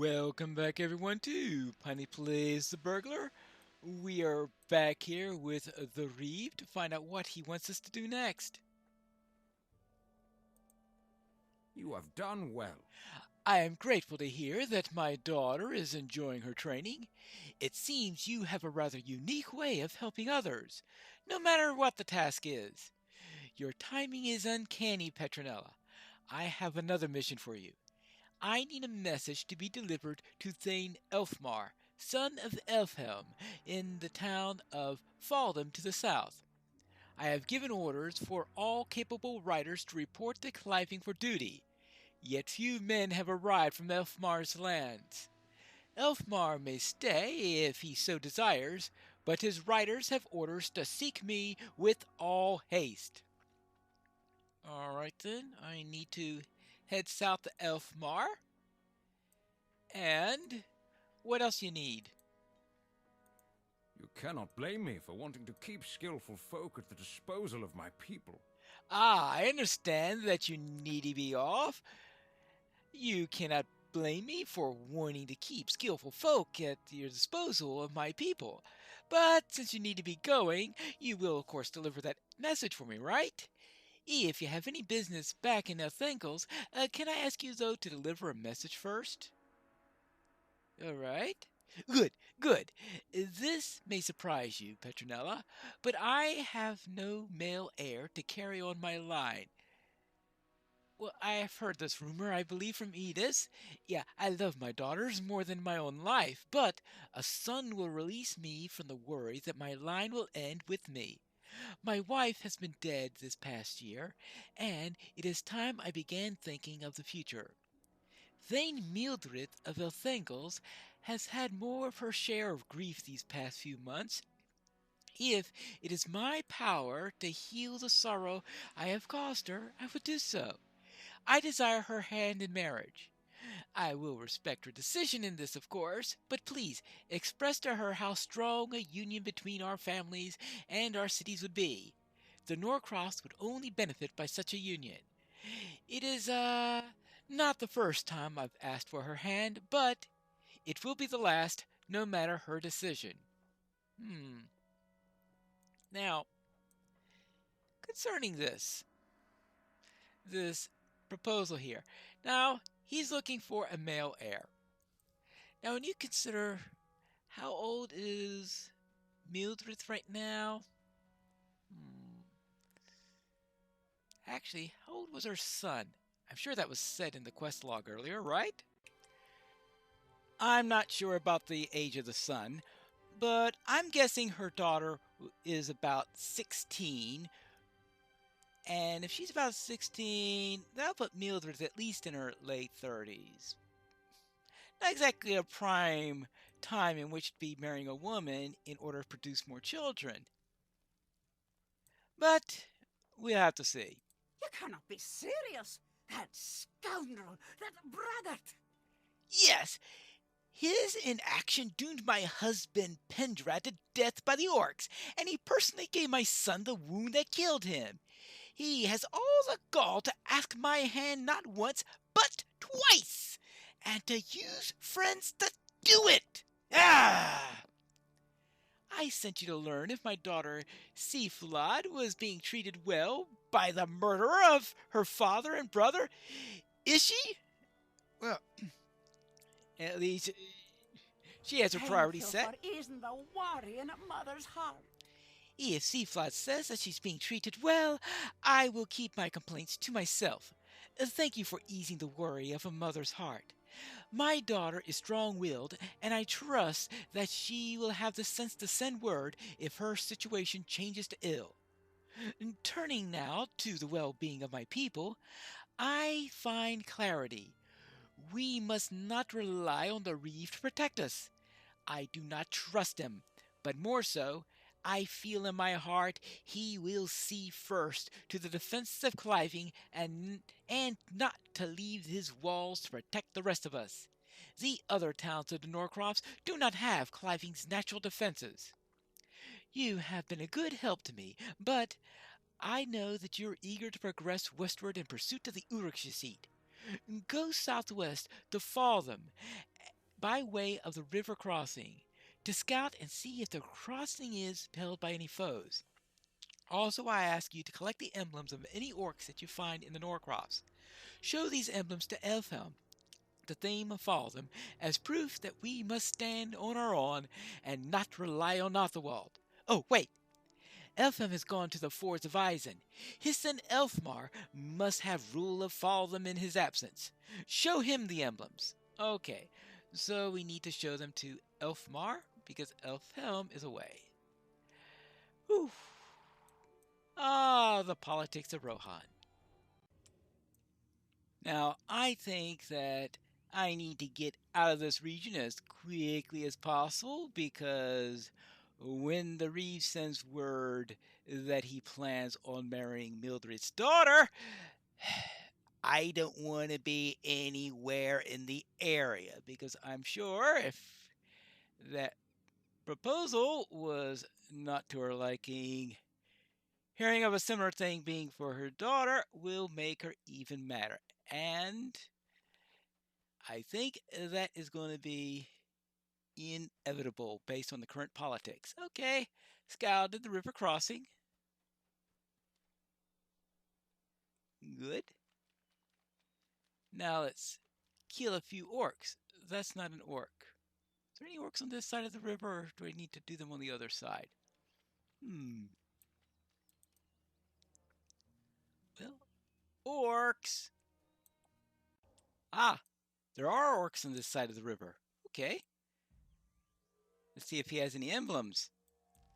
Welcome back everyone to Pineleaf the Burglar. We are back here with the Reeve to find out what he wants us to do next. You have done well. I am grateful to hear that my daughter is enjoying her training. It seems you have a rather unique way of helping others, no matter what the task is. Your timing is uncanny, Petronella. I have another mission for you. I need a message to be delivered to Thane Elfmar, son of Elfhelm, in the town of Faldham to the south. I have given orders for all capable riders to report to Cliving for duty, yet few men have arrived from Elfmar's lands. Elfmar may stay if he so desires, but his riders have orders to seek me with all haste. Alright then, I need to head south to Elfmar. And what else you need? You cannot blame me for wanting to keep skillful folk at the disposal of my people. I understand that you need to be off. You cannot blame me for wanting to keep skillful folk at your disposal of my people. But since you need to be going, you will of course deliver that message for me, right? If you have any business back in Elthankles, can I ask you though to deliver a message first? Alright. Good, good. This may surprise you, Petronella, but I have no male heir to carry on my line. Well, I have heard this rumor, I believe, from Edith. Yeah, I love my daughters more than my own life, but a son will release me from the worry that my line will end with me. My wife has been dead this past year, and it is time I began thinking of the future. Thane Mildred of Elthangles has had more of her share of grief these past few months. If it is my power to heal the sorrow I have caused her, I would do so. I desire her hand in marriage. I will respect her decision in this, of course, but please express to her how strong a union between our families and our cities would be. The Norcrofts would only benefit by such a union. It is, not the first time I've asked for her hand, but it will be the last, no matter her decision. Now, concerning this proposal here. Now, he's looking for a male heir. Now, when you consider how old is Mildred right now? Actually, how old was her son? I'm sure that was said in the quest log earlier, right? I'm not sure about the age of the son, but I'm guessing her daughter is about 16. And if she's about 16, that'll put Mildred at least in her late 30s. Not exactly a prime time in which to be marrying a woman in order to produce more children. But we'll have to see. You cannot be serious. That scoundrel, that braggart. Yes, his inaction doomed my husband Pendrad to death by the orcs, and he personally gave my son the wound that killed him. He has all the gall to ask my hand not once, but twice, and to use friends to do it. Ah! I sent you to learn if my daughter Seaflod was being treated well by the murderer of her father and brother. Is she? Well, at least she has her priorities set. Isn't the worry in a mother's heart? If Seaflod says that she's being treated well, I will keep my complaints to myself. Thank you for easing the worry of a mother's heart. My daughter is strong-willed, and I trust that she will have the sense to send word if her situation changes to ill. Turning now to the well-being of my people, I find clarity. We must not rely on the Reeve to protect us. I do not trust him, but more so, I feel in my heart he will see first to the defense of Cliving and not to leave his walls to protect the rest of us. The other towns of the Norcrofts do not have Cliving's natural defenses. You have been a good help to me, but I know that you are eager to progress westward in pursuit of the Uruk seat. Go southwest to Faltham, by way of the river crossing to scout and see if the crossing is held by any foes. Also, I ask you to collect the emblems of any orcs that you find in the Norcrofts. Show these emblems to Elfhelm, the Thane of Faltham, as proof that we must stand on our own and not rely on Otherwald. Oh, wait! Elfhelm has gone to the fords of Isen. His son Elfmar must have rule of Faltham in his absence. Show him the emblems. Okay, so we need to show them to Elfmar because Elfhelm is away. Whew. Ah, the politics of Rohan. Now, I think that I need to get out of this region as quickly as possible because when the Reeve sends word that he plans on marrying Mildred's daughter, I don't want to be anywhere in the area because I'm sure if that proposal was not to her liking, hearing of a similar thing being for her daughter will make her even madder. And I think that is going to be inevitable based on the current politics. Okay, scouted the river crossing. Good. Now let's kill a few orcs. That's not an orc. Is there any orcs on this side of the river, or do I need to do them on the other side? Well, orcs. Ah, there are orcs on this side of the river. Okay. Let's see if he has any emblems,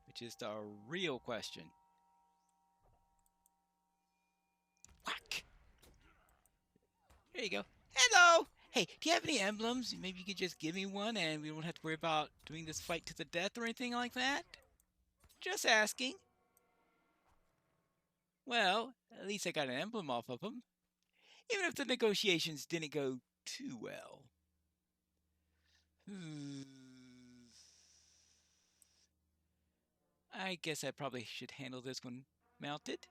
which is the real question. Whack! There you go. Hello! Hey, do you have any emblems? Maybe you could just give me one and we don't have to worry about doing this fight to the death or anything like that? Just asking. Well, at least I got an emblem off of him. Even if the negotiations didn't go too well. I guess I probably should handle this one mounted.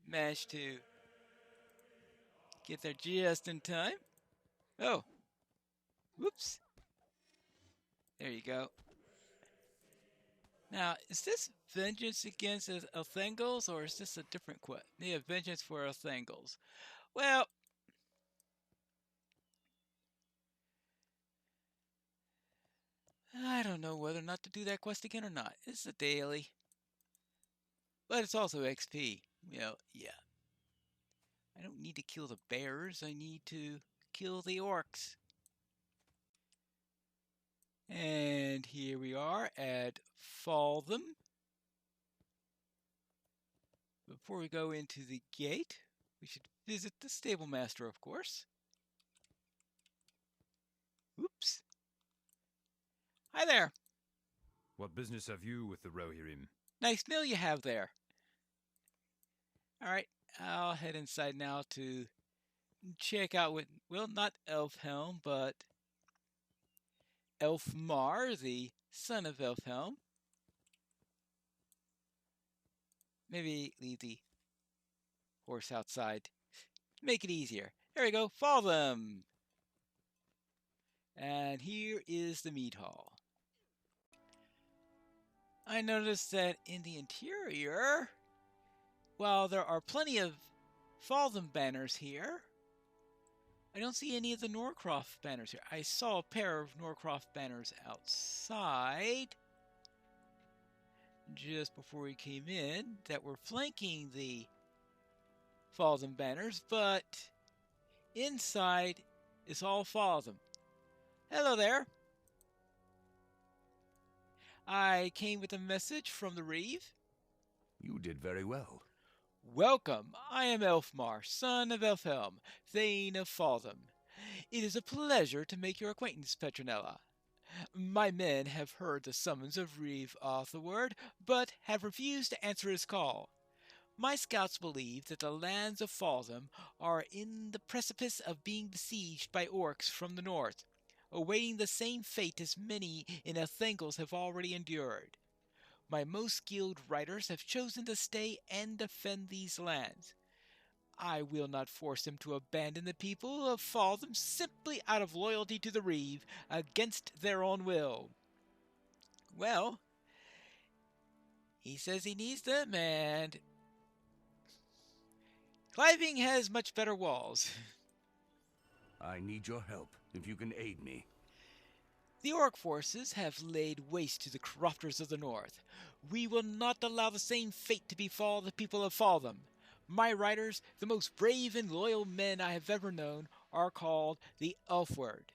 Managed to get there just in time. Oh. Whoops. There you go. Now, is this vengeance against Elthangles, or is this a different quest? Yeah, vengeance for Elthangles. Well, I don't know whether or not to do that quest again or not. It's a daily. But it's also XP. Yeah. I don't need to kill the bears. I need to kill the orcs. And here we are at Faltham. Before we go into the gate, we should visit the stable master, of course. Oops. Hi there. What business have you with the Rohirrim? Nice mill you have there. All right, I'll head inside now to check out what, well, not Elfhelm, but Elfmar, the son of Elfhelm. Maybe leave the horse outside. Make it easier. There we go. Follow them. And here is the mead hall. I noticed that in the interior, while there are plenty of Faltham banners here, I don't see any of the Norcroft banners here. I saw a pair of Norcroft banners outside just before we came in that were flanking the Faltham banners, but inside is all Faltham. Hello there. I came with a message from the Reeve. You did very well. Welcome. I am Elfmar, son of Elfhelm, Thane of Faltham. It is a pleasure to make your acquaintance, Petronella. My men have heard the summons of Reeve Arthurward, but have refused to answer his call. My scouts believe that the lands of Faltham are in the precipice of being besieged by orcs from the north, awaiting the same fate as many in Elthangles have already endured. My most skilled riders have chosen to stay and defend these lands. I will not force them to abandon the people of Faltham simply out of loyalty to the Reeve against their own will. Well, he says he needs them, and Cliving has much better walls. I need your help, if you can aid me. The Orc forces have laid waste to the crofters of the north. We will not allow the same fate to befall the people of Faltham. My riders, the most brave and loyal men I have ever known, are called the Elfward.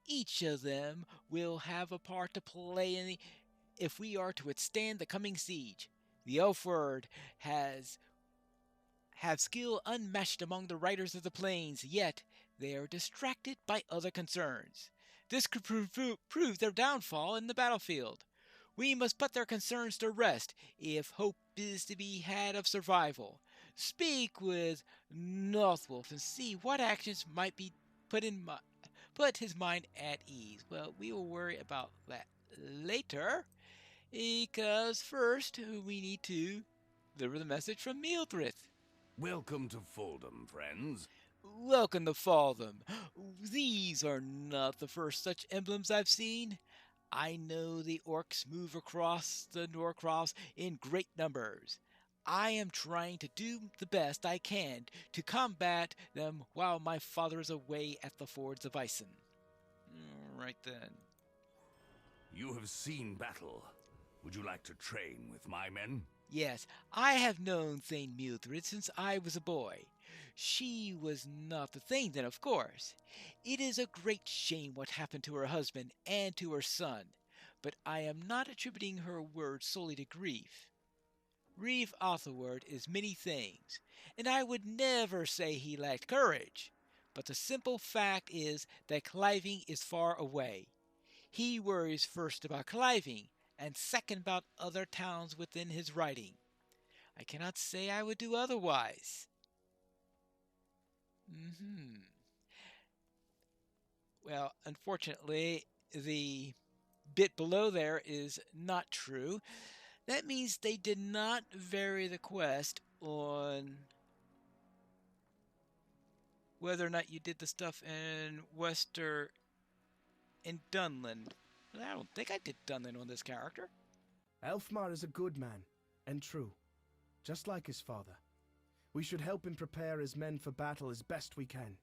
Each of them will have a part to play if we are to withstand the coming siege. The Elfward have skill unmatched among the riders of the plains, yet they are distracted by other concerns. This could prove their downfall in the battlefield. We must put their concerns to rest if hope is to be had of survival. Speak with Northwolf and see what actions might be put his mind at ease. Well, we will worry about that later, because first we need to deliver the message from Mildred. Welcome to Foldham, friends. Welcome to Faltham. These are not the first such emblems I've seen. I know the orcs move across the Norcross in great numbers. I am trying to do the best I can to combat them while my father is away at the fords of Ison. Right then. You have seen battle. Would you like to train with my men? Yes, I have known Thane Mildred since I was a boy. She was not the Thane then, of course. It is a great shame what happened to her husband and to her son, but I am not attributing her words solely to grief. Reeve Otherward is many things, and I would never say he lacked courage, but the simple fact is that Cliving is far away. He worries first about Cliving, and second about other towns within his riding. I cannot say I would do otherwise. Well, unfortunately, the bit below there is not true. That means they did not vary the quest on whether or not you did the stuff in in Dunland. I don't think I did Dunland on this character. Elfmar is a good man, and true, just like his father. We should help him prepare his men for battle as best we can.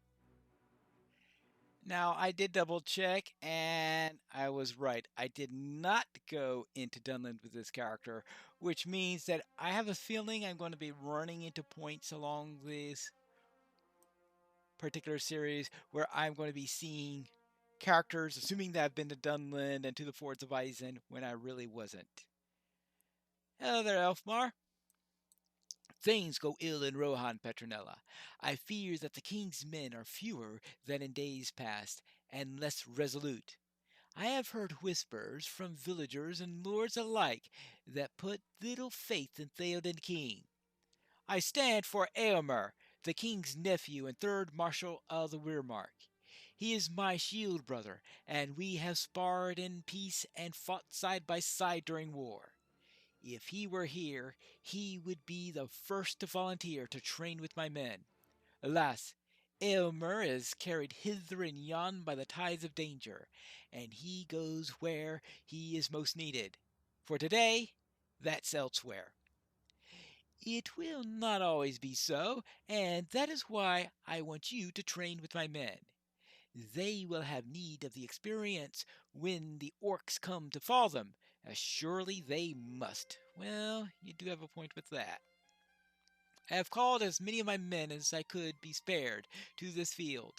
Now, I did double check, and I was right. I did not go into Dunland with this character, which means that I have a feeling I'm going to be running into points along this particular series where I'm going to be seeing characters, assuming that I've been to Dunland and to the Fords of Ison, when I really wasn't. Hello there, Elfmar. Things go ill in Rohan, Petronella. I fear that the king's men are fewer than in days past, and less resolute. I have heard whispers from villagers and lords alike that put little faith in Theoden King. I stand for Eomer, the king's nephew and third marshal of the Weirmark. He is my shield brother, and we have sparred in peace and fought side by side during war. If he were here, he would be the first to volunteer to train with my men. Alas, Aylmer is carried hither and yon by the tides of danger, and he goes where he is most needed. For today, that's elsewhere. It will not always be so, and that is why I want you to train with my men. They will have need of the experience when the orcs come to Faltham, as surely they must. Well, you do have a point with that. I have called as many of my men as I could be spared to this field.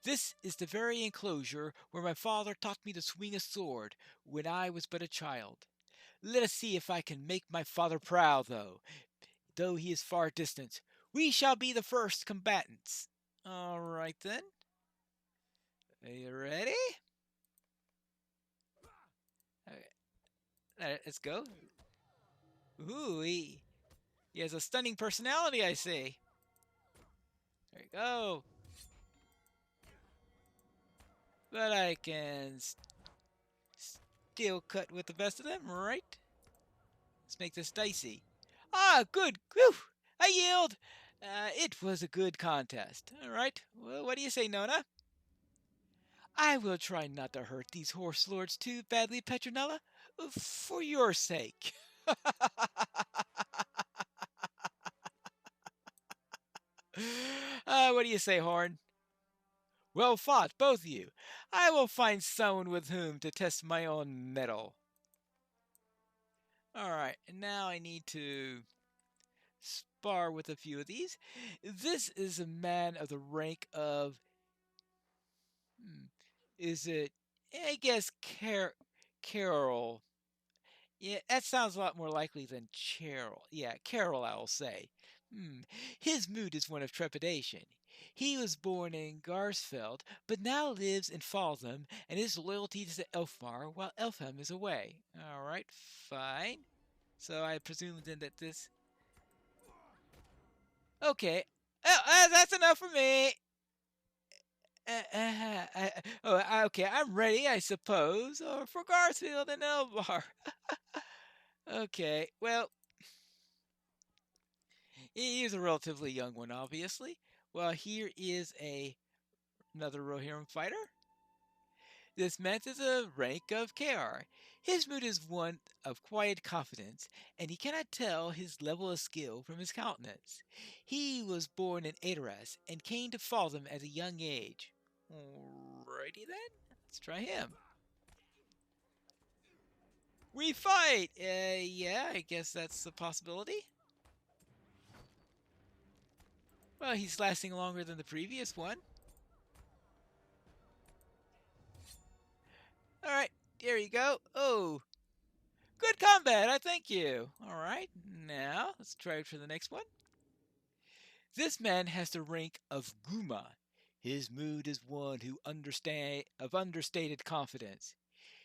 This is the very enclosure where my father taught me to swing a sword when I was but a child. Let us see if I can make my father proud, though he is far distant. We shall be the first combatants. All right, then. Are you ready? Okay. Let's go. Ooh, he has a stunning personality, I see. There you go. But I can still cut with the best of them, right? Let's make this dicey. Ah, good. Whew. I yield. it was a good contest. All right. Well, what do you say, Nona? I will try not to hurt these horse lords too badly, Petronella, for your sake. What do you say, Horn? Well fought, both of you. I will find someone with whom to test my own mettle. Alright, and now I need to spar with a few of these. This is a man of the rank of... is it... I guess Carol. Yeah, that sounds a lot more likely than Cheryl. Yeah, Carol, I'll say. His mood is one of trepidation. He was born in Garsfeld, but now lives in Faltham, and his loyalty is to Elfmar while Elfhelm is away. Alright, fine. So I presume then that this... Okay. That's enough for me! Okay, I'm ready, I suppose. Or for Garsfield and Elvar. Okay, well... He is a relatively young one, obviously. Well, here is another Rohirrim fighter. This man is a rank of KR. His mood is one of quiet confidence, and he cannot tell his level of skill from his countenance. He was born in Aedoras and came to Faltham at a young age. Alrighty then, let's try him. We fight! Yeah, I guess that's a possibility. Well, he's lasting longer than the previous one. Alright, there you go. Oh, good combat, I thank you. Alright, now let's try for the next one. This man has the rank of Guma. His mood is one of understated confidence.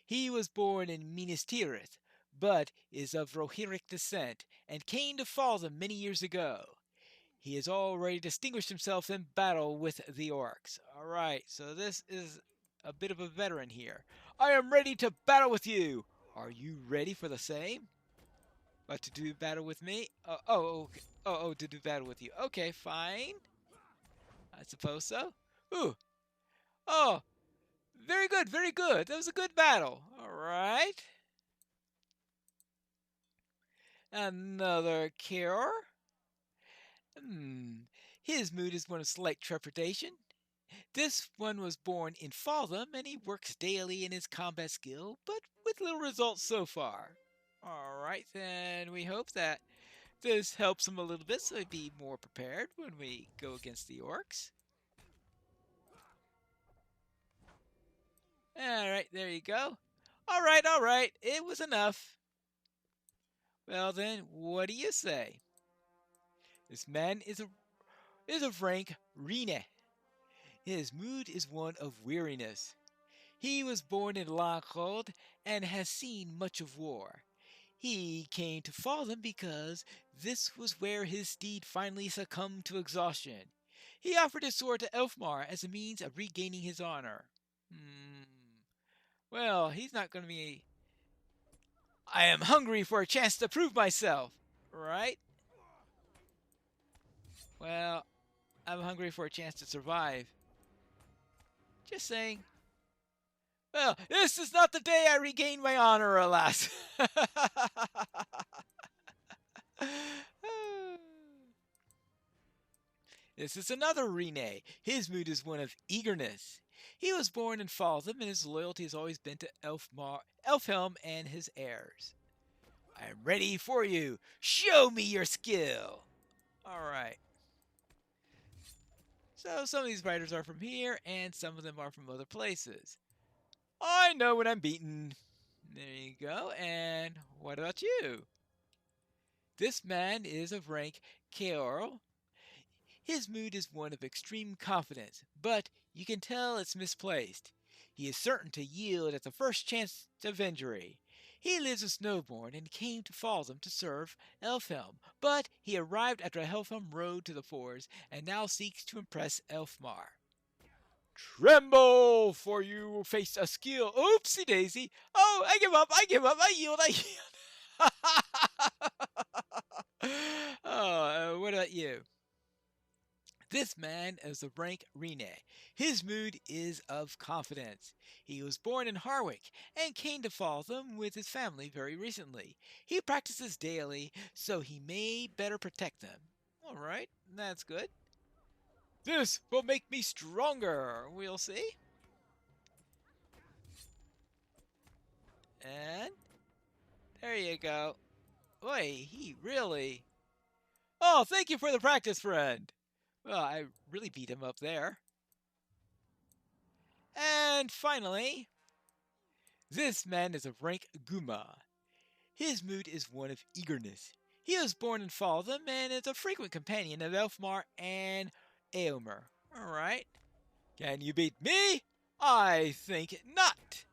He was born in Minas Tirith, but is of Rohirric descent and came to Faltham many years ago. He has already distinguished himself in battle with the orcs. Alright, so this is a bit of a veteran here. I am ready to battle with you! Are you ready for the same? To do battle with me? Okay. To do battle with you. Okay, fine. I suppose so. Ooh. Oh, very good, very good. That was a good battle. Alright. Another Kior. His mood is one of slight trepidation. This one was born in Faltham, and he works daily in his combat skill, but with little results so far. Alright, then we hope that this helps him a little bit so he'll be more prepared when we go against the orcs. Alright, there you go. Alright, it was enough. Well then, what do you say? This man is of rank Rene. His mood is one of weariness. He was born in Lachrod and has seen much of war. He came to Faltham because this was where his steed finally succumbed to exhaustion. He offered his sword to Elfmar as a means of regaining his honor. Well, he's not going to be... I am hungry for a chance to prove myself, right? Well, I'm hungry for a chance to survive. Just saying. Well, this is not the day I regain my honor, alas. This is another Rene. His mood is one of eagerness. He was born in Faltham, and his loyalty has always been to Elfhelm and his heirs. I am ready for you. Show me your skill. Alright. So some of these riders are from here, and some of them are from other places. I know when I'm beaten. There you go. And what about you? This man is of rank Keorl. His mood is one of extreme confidence, but you can tell it's misplaced. He is certain to yield at the first chance of injury. He lives in Snowbourne and came to Faltham to serve Elfhelm, but he arrived after a Helfhelm road to the forest and now seeks to impress Elfmar. Tremble, for you face a skill. Oopsie daisy. Oh, I give up, I yield. Oh, what about you? This man is of rank Rene. His mood is of confidence. He was born in Harwick and came to Faltham with his family very recently. He practices daily, so he may better protect them. All right, that's good. This will make me stronger, we'll see. And there you go. Boy, he really... Oh, thank you for the practice, friend. Well, I really beat him up there. And finally, this man is of rank Guma. His mood is one of eagerness. He was born in Faltham and is a frequent companion of Elfmar and Eomer. Alright. Can you beat me? I think not.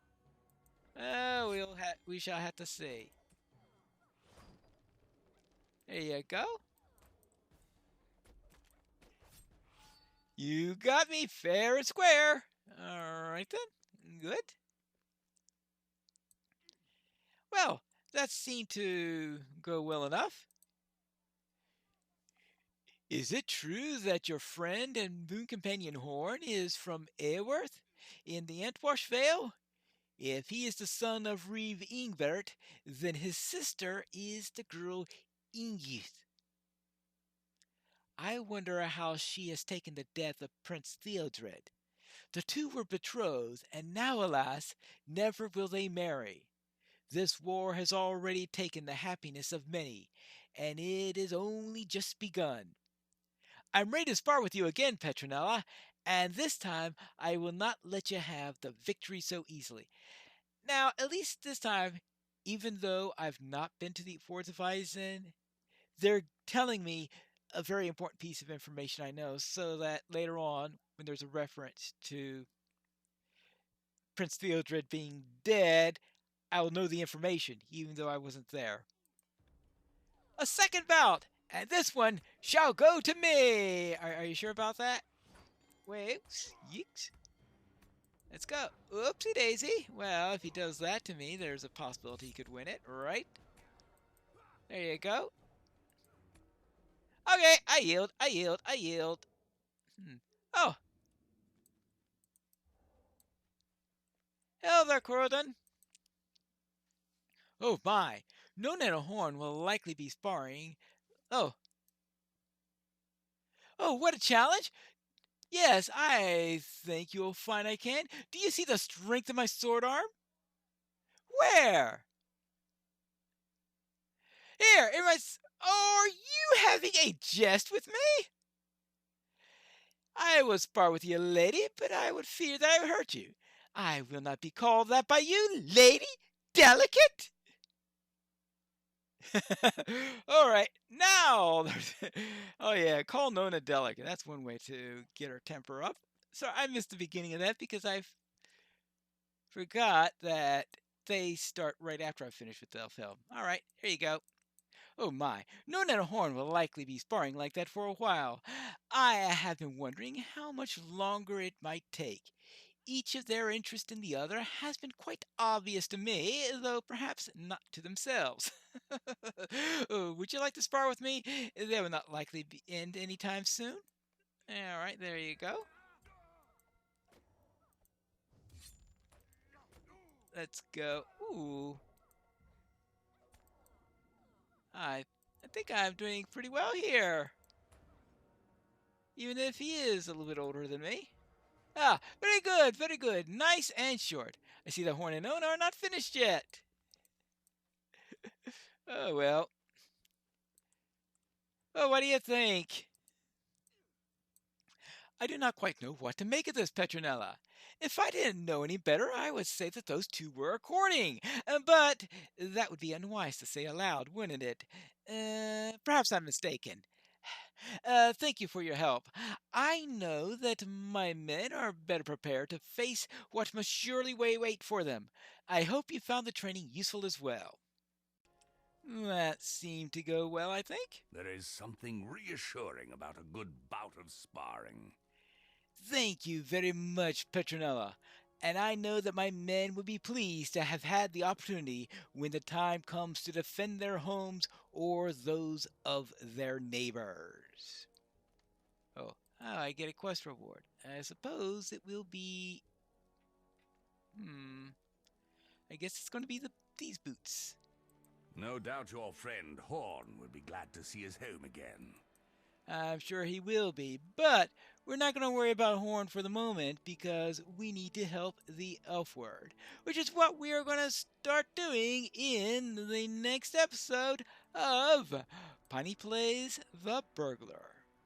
We shall have to see. There you go. You got me fair and square. Alright then. Good. Well, that seemed to go well enough. Is it true that your friend and boon companion Horn is from Eoworth in the Entwash Vale? If he is the son of Reeve Ingbert, then his sister is the girl Ingith. I wonder how she has taken the death of Prince Theodred. The two were betrothed, and now, alas, never will they marry. This war has already taken the happiness of many, and it is only just begun. I'm ready to spar with you again, Petronella, and this time I will not let you have the victory so easily. Now, at least this time, even though I've not been to the Fords of Eisen, they're telling me a very important piece of information I know, so that later on, when there's a reference to Prince Theodred being dead, I will know the information, even though I wasn't there. A second bout, and this one shall go to me. Are you sure about that? Wait, yeeks. Let's go. Oopsie daisy. Well, if he does that to me, there's a possibility he could win it, right? There you go. Okay, I yield. Oh. Hello there, Corridon. Oh my. Nona and Horn will likely be sparring. Oh. Oh, what a challenge! Yes, I think you'll find I can. Do you see the strength of my sword arm? Where? Here, in my... Oh, are you having a jest with me? I will spar with you, lady, but I would fear that I would hurt you. I will not be called that by you, lady. Delicate? All right, now. Oh yeah, call Nona delicate. That's one way to get her temper up. So I missed the beginning of that because I forgot that they start right after I finish with the film. All right, here you go. Oh my, Nona and Horn will likely be sparring like that for a while. I have been wondering how much longer it might take. Each of their interest in the other has been quite obvious to me, though perhaps not to themselves. Would you like to spar with me? They will not likely end anytime soon. All right, there you go. Let's go. Ooh. I think I'm doing pretty well here. Even if he is a little bit older than me. Ah, very good, very good. Nice and short. I see the Horn and Nona are not finished yet. Oh, well. Oh, what do you think? I do not quite know what to make of this, Petronella. If I didn't know any better, I would say that those two were courting. But that would be unwise to say aloud, wouldn't it? Perhaps I'm mistaken. Thank you for your help. I know that my men are better prepared to face what must surely wait for them. I hope you found the training useful as well. That seemed to go well, I think. There is something reassuring about a good bout of sparring. Thank you very much, Petronella. And I know that my men would be pleased to have had the opportunity when the time comes to defend their homes or those of their neighbors. Oh, I get a quest reward. I suppose it will be... I guess it's going to be these boots. No doubt your friend Horn would be glad to see his home again. I'm sure he will be, but we're not going to worry about Horn for the moment because we need to help the elf word, which is what we are going to start doing in the next episode of Piney Plays the Burglar.